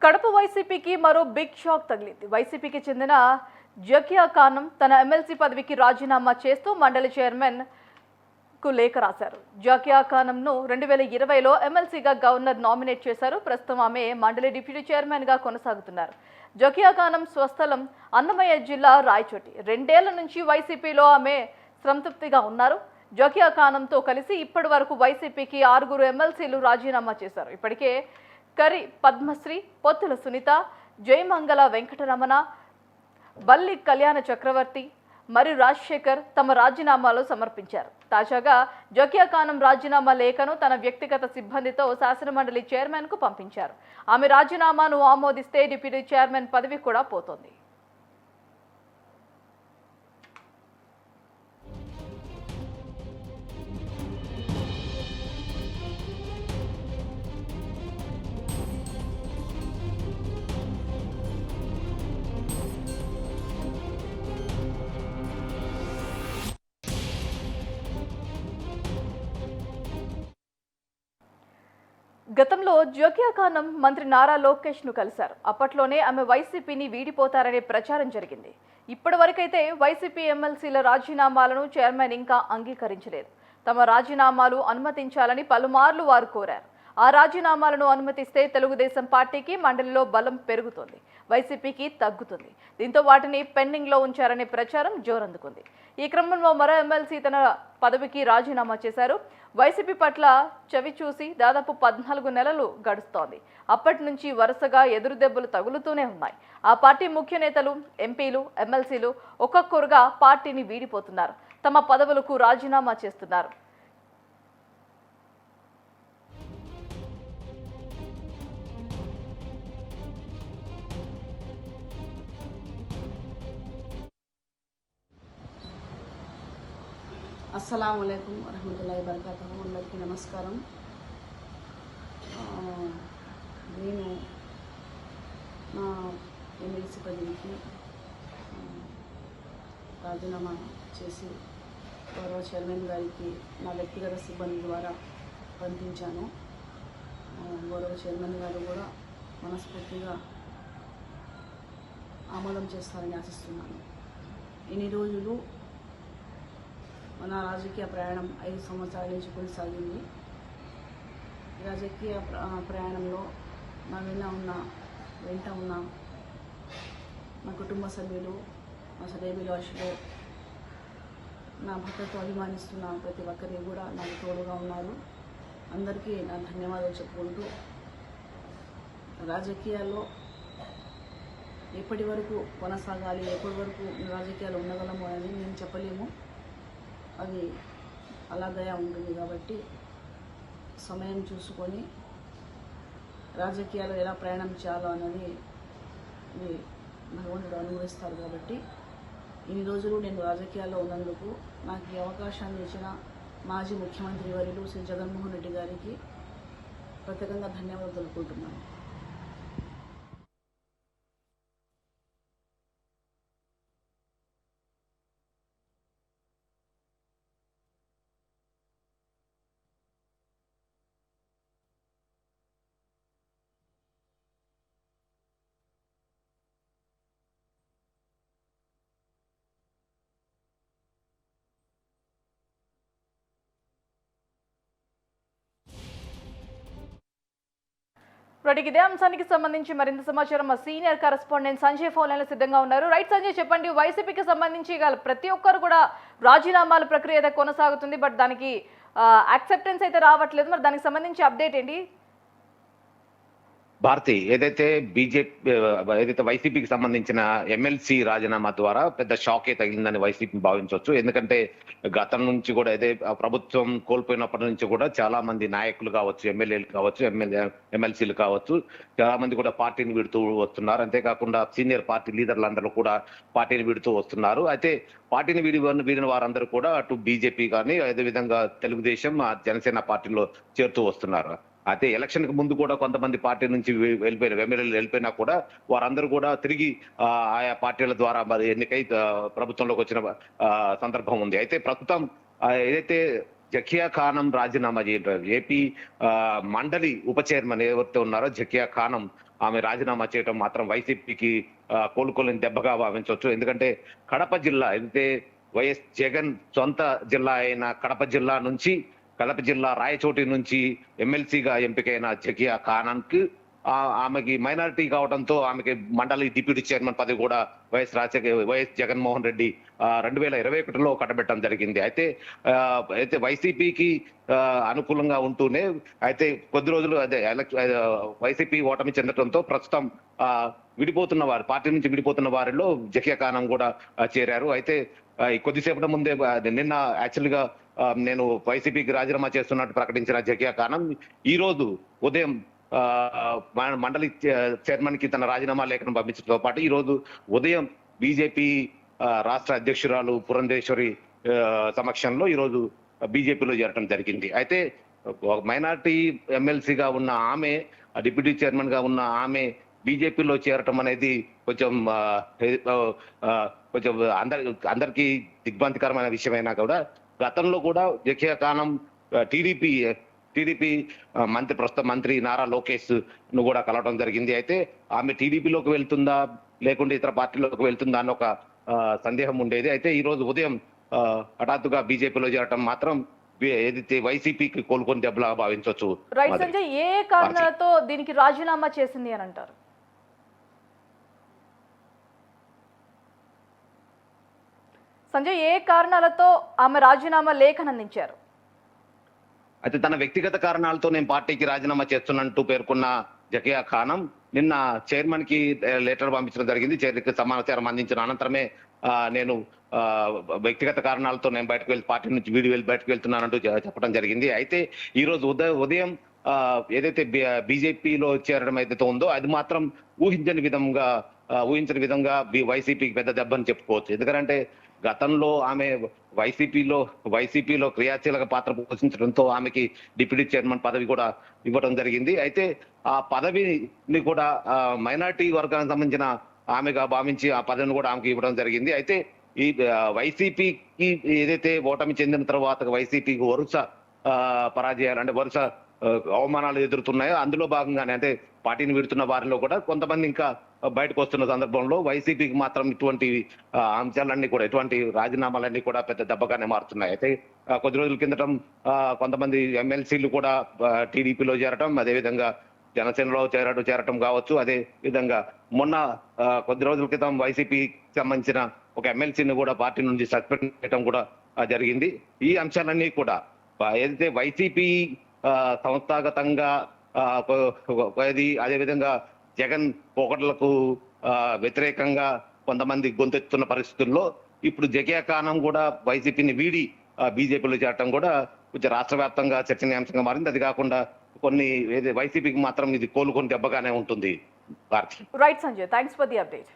కడప వైసీపీకి మరో big shock తగిలింది. వైసీపీకి చెందిన జకియా ఖానం తన ఎమ్మెల్సీ పదవికి రాజీనామా చేస్తూ మండలి చైర్మన్ కు లేఖ రాశారు. జకియా ఖానంను 2020లో ఎమ్మెల్సీగా గవర్నర్ నామినేట్ చేశారు. ప్రస్తుతం ఆమె మండలి డిప్యూటీ చైర్మన్ గా కొనసాగుతున్నారు. జకియా ఖానం స్వస్థలం అన్నమయ్య జిల్లా రాయచోటి. 2 ఏళ్ల నుంచి వైసీపీలో ఆమె సంతృప్తిగా ఉన్నారు. జకియా ఖానంతో కలిసి ఇప్పటి వరకు వైసీపీకి 6 ఎమ్మెల్సీలు రాజీనామా చేశారు. ఇప్పటికే కరి పద్మశ్రీ, పొత్తుల సునీత, జయమంగళ వెంకటరమణ, బల్లి కళ్యాణ చక్రవర్తి మరియు రాజశేఖర్ తమ రాజీనామాలు సమర్పించారు. తాజాగా జకియా ఖానం రాజీనామా లేఖను తన వ్యక్తిగత సిబ్బందితో శాసనమండలి చైర్మన్ కు పంపించారు. ఆమె రాజీనామాను ఆమోదిస్తే డిప్యూటీ చైర్మన్ పదవి కూడా పోతోంది. గతంలో జకియా ఖానం మంత్రి నారా లోకేష్ ను కలిశారు. అప్పట్లోనే ఆమె వైసీపీని వీడిపోతారనే ప్రచారం జరిగింది. ఇప్పటి వరకైతే వైసీపీ ఎమ్మెల్సీల రాజీనామాలను చైర్మన్ ఇంకా అంగీకరించలేదు. తమ రాజీనామాలు అనుమతించాలని పలుమార్లు వారు కోరారు. ఆ రాజీనామాలను అనుమతిస్తే తెలుగుదేశం పార్టీకి మండలిలో బలం పెరుగుతుంది, వైసీపీకి తగ్గుతుంది. దీంతో వాటిని పెండింగ్ లో ఉంచారనే ప్రచారం జోరందుకుంది. ఈ క్రమంలో మరో ఎమ్మెల్సీ తన పదవికి రాజీనామా చేశారు. వైసీపీ పట్ల చవి చూసి దాదాపు 14 నెలలు గడుస్తోంది. అప్పటి నుంచి వరుసగా ఎదురుదెబ్బలు తగులుతూనే ఉన్నాయి. ఆ పార్టీ ముఖ్య నేతలు, ఎంపీలు, ఎమ్మెల్సీలు ఒక్కొక్కరుగా పార్టీని వీడిపోతున్నారు, తమ పదవులకు రాజీనామా చేస్తున్నారు. అస్సలాము అలైకుం వరహమతుల్లాహి వబరకాతుహు. అందరికీ నమస్కారం. నేను నా ఎమ్మెల్సీ పదవికి రాజీనామా చేసి గౌరవ చైర్మన్ గారికి నా వ్యక్తిగత సిబ్బంది ద్వారా పంపించాను. గౌరవ చైర్మన్ గారు కూడా మనస్ఫూర్తిగా ఆమోదం చేస్తారని ఆశిస్తున్నాను. ఇన్ని రోజులు మన రాజకీయ ప్రయాణం 5 సంవత్సరాల నుంచి కొనసాగింది. రాజకీయ ప్రయాణంలో నా వెంట ఉన్న నా కుటుంబ సభ్యులు, నా శ్రేయోభిలాషులు, నా భర్తతో అభిమానిస్తున్న ప్రతి ఒక్కరికి కూడా నాకు తోడుగా ఉన్నారు. అందరికీ నా ధన్యవాదాలు చెప్పుకుంటూ, రాజకీయాల్లో ఎప్పటి వరకు కొనసాగాలి, ఎప్పటి వరకు రాజకీయాలు ఉండగలము అని మేము చెప్పలేము. అది అలాగయా ఉంటుంది. కాబట్టి సమయం చూసుకొని రాజకీయాలు ఎలా ప్రయాణం చేయాలో అన్నది భగవంతుడు అనుగ్రహిస్తారు. కాబట్టి ఇన్ని రోజులు నేను రాజకీయాల్లో ఉన్నందుకు నాకు ఈ అవకాశాన్ని ఇచ్చిన మాజీ ముఖ్యమంత్రి వర్యులు శ్రీ జగన్మోహన్ రెడ్డి గారికి ప్రత్యేకంగా ధన్యవాదాలు తెలుపుకుంటున్నాను. ఇదే అంశానికి సంబంధించి మరింత సమాచారం మా సీనియర్ కరెస్పాండెంట్ సంజయ్ ఫోన్ లైన్లో సిద్ధంగా ఉన్నారు. రైట్ సంజయ్, చెప్పండి. వైసీపీకి సంబంధించి ప్రతి ఒక్కరు కూడా రాజీనామాల ప్రక్రియ అయితే కొనసాగుతుంది, బట్ దానికి యాక్సెప్టెన్స్ అయితే రావట్లేదు. మరి దానికి సంబంధించి అప్డేట్ ఏంటి? భారతి, ఏదైతే వైసీపీకి సంబంధించిన ఎమ్మెల్సీ రాజీనామా ద్వారా పెద్ద షాకే తగిలిందని వైసీపీ భావించవచ్చు. ఎందుకంటే గతం నుంచి కూడా ప్రభుత్వం కోల్పోయినప్పటి నుంచి కూడా చాలా మంది నాయకులు కావచ్చు, ఎమ్మెల్యేలు కావచ్చు, ఎమ్మెల్సీలు కావచ్చు, చాలా మంది కూడా పార్టీని విడుతూ వస్తున్నారు. అంతేకాకుండా సీనియర్ పార్టీ లీడర్లు అందరూ కూడా పార్టీని విడుతూ వస్తున్నారు. అయితే పార్టీని వీడిన వారందరూ కూడా అటు బీజేపీ కానీ, అదేవిధంగా తెలుగుదేశం, జనసేన పార్టీలో చేరుతూ వస్తున్నారు. అయితే ఎలక్షన్ కి ముందు కూడా కొంతమంది పార్టీ నుంచి ఎమ్మెల్యేలు వెళ్ళిపోయినా కూడా వారందరూ కూడా తిరిగి ఆయా పార్టీల ద్వారా మరి ఎన్నికై ప్రభుత్వంలోకి వచ్చిన సందర్భం ఉంది. అయితే ప్రస్తుతం ఏదైతే జకియా ఖానం రాజీనామా చేయడం, ఏపీ మండలి ఉప చైర్మన్ ఎవరైతే ఉన్నారో జకియా ఖానం ఆమె రాజీనామా చేయడం మాత్రం వైసీపీకి కోలుకోలేని దెబ్బగా భావించవచ్చు. ఎందుకంటే కడప జిల్లా అయితే వైఎస్ జగన్ సొంత జిల్లా అయిన కడప జిల్లా రాయచోటి నుంచి ఎమ్మెల్సీగా ఎంపికైన జకియా ఖానాన్కి ఆమెకి మైనారిటీ కావడంతో ఆమెకి మండలి డిప్యూటీ చైర్మన్ పదవి కూడా వైఎస్ జగన్మోహన్ రెడ్డి 2021లో కట్టబెట్టడం జరిగింది. అయితే వైసీపీకి అనుకూలంగా ఉంటూనే అయితే కొద్ది రోజులు వైసీపీ ఓటమి చెందడంతో ప్రస్తుతం పార్టీ నుంచి విడిపోతున్న వారిలో జకియా ఖానం కూడా చేరారు. అయితే కొద్దిసేపటి ముందే నిన్న యాక్చువల్గా నేను వైసీపీకి రాజీనామా చేస్తున్నట్టు ప్రకటించిన జకియా ఖానం ఈ రోజు ఉదయం మండలి చైర్మన్ కి తన రాజీనామా లేఖను పంపించడంతో పాటు ఈ రోజు ఉదయం బీజేపీ రాష్ట్ర అధ్యక్షురాలు పురంధేశ్వరి సమక్షంలో ఈ రోజు బీజేపీలో చేరడం జరిగింది. అయితే మైనార్టీ ఎమ్మెల్సీగా ఉన్న ఆమె, డిప్యూటీ చైర్మన్ గా ఉన్న ఆమె బీజేపీలో చేరటం అనేది కొంచెం అందరికీ దిగ్భ్రాంతికరమైన విషయమైనా కూడా గతంలో కూడా జకియా ఖానం టీడీపీ ప్రస్తుత మంత్రి నారా లోకేష్ ను కూడా కలవడం జరిగింది. అయితే ఆమె టీడీపీలోకి వెళ్తుందా లేకుంటే ఇతర పార్టీలోకి వెళ్తుందా అన్న ఒక సందేహం ఉండేది. అయితే ఈ రోజు ఉదయం హఠాత్తుగా బీజేపీలో చేరటం మాత్రం ఏదైతే వైసీపీకి కోలుకొని దెబ్బలా భావించవచ్చు. రైట్ సంజయ్, ఏ కారణాలతో దీనికి రాజీనామా చేసింది అని అంటారు? సంజయ్, ఏ కారణాలతో ఆమె రాజీనామా లేఖను అందించారు? అయితే తన వ్యక్తిగత కారణాలతో నేను పార్టీకి రాజీనామా చేస్తున్నట్టు పేర్కొన్న జకియా ఖానం నిన్న చైర్మన్ కి లెటర్ పంపించడం జరిగింది. చైర్మన్కి సమాచారం అందించిన అనంతరమే నేను వ్యక్తిగత కారణాలతో నేను పార్టీ నుంచి బయటకు వెళ్తున్నానంటూ చెప్పడం జరిగింది. అయితే ఈ రోజు ఉదయం ఏదైతే బీజేపీలో చేరడం ఏదైతే ఉందో అది మాత్రం ఊహించని విధంగా వైసీపీకి పెద్ద దెబ్బని చెప్పుకోవచ్చు. ఎందుకంటే గతంలో ఆమె వైసీపీలో క్రియాశీలక పాత్ర పోషించడంతో ఆమెకి డిప్యూటీ చైర్మన్ పదవి కూడా ఇవ్వడం జరిగింది. అయితే ఆ పదవిని కూడా మైనార్టీ వర్గానికి సంబంధించిన ఆమెగా భావించి ఆ పదవిని కూడా ఆమెకి ఇవ్వడం జరిగింది. అయితే ఈ వైసీపీకి ఏదైతే ఓటమి చెందిన తర్వాత వైసీపీకి వరుస పరాజయాలు అంటే వరుస అవమానాలు ఎదురుతున్నాయో అందులో భాగంగానే అంటే పార్టీని విడుతున్న వారిలో కూడా కొంతమంది ఇంకా బయటకు వస్తున్న సందర్భంలో వైసీపీకి మాత్రం ఇటువంటి అంశాలన్నీ కూడా ఇటువంటి రాజీనామాలన్నీ కూడా పెద్ద దెబ్బగానే మారుతున్నాయి. అయితే కొద్ది రోజుల కిందట కొంతమంది ఎమ్మెల్సీలు కూడా టీడీపీలో చేరటం, అదేవిధంగా జనసేనలో చేరటం కావచ్చు. అదే విధంగా మొన్న కొద్ది రోజుల క్రితం వైసీపీకి సంబంధించిన ఒక ఎమ్మెల్సీని కూడా పార్టీ నుంచి సస్పెండ్ చేయడం కూడా జరిగింది. ఈ అంశాలన్నీ కూడా ఏదైతే వైసీపీ సంస్థాగతంగా అదేవిధంగా జగన్ పోకడలకు వ్యతిరేకంగా కొంతమంది గొంతెత్తున్న పరిస్థితుల్లో ఇప్పుడు జకియా ఖానం కూడా వైసీపీని వీడి బీజేపీలో చేరటం కూడా కొంచెం రాష్ట్ర వ్యాప్తంగా చర్చనీయాంశంగా మారింది. అది కాకుండా వైసీపీకి మాత్రం ఇది కోలుకొని దెబ్బగానే ఉంటుంది. Right Sanjay, thanks for the update.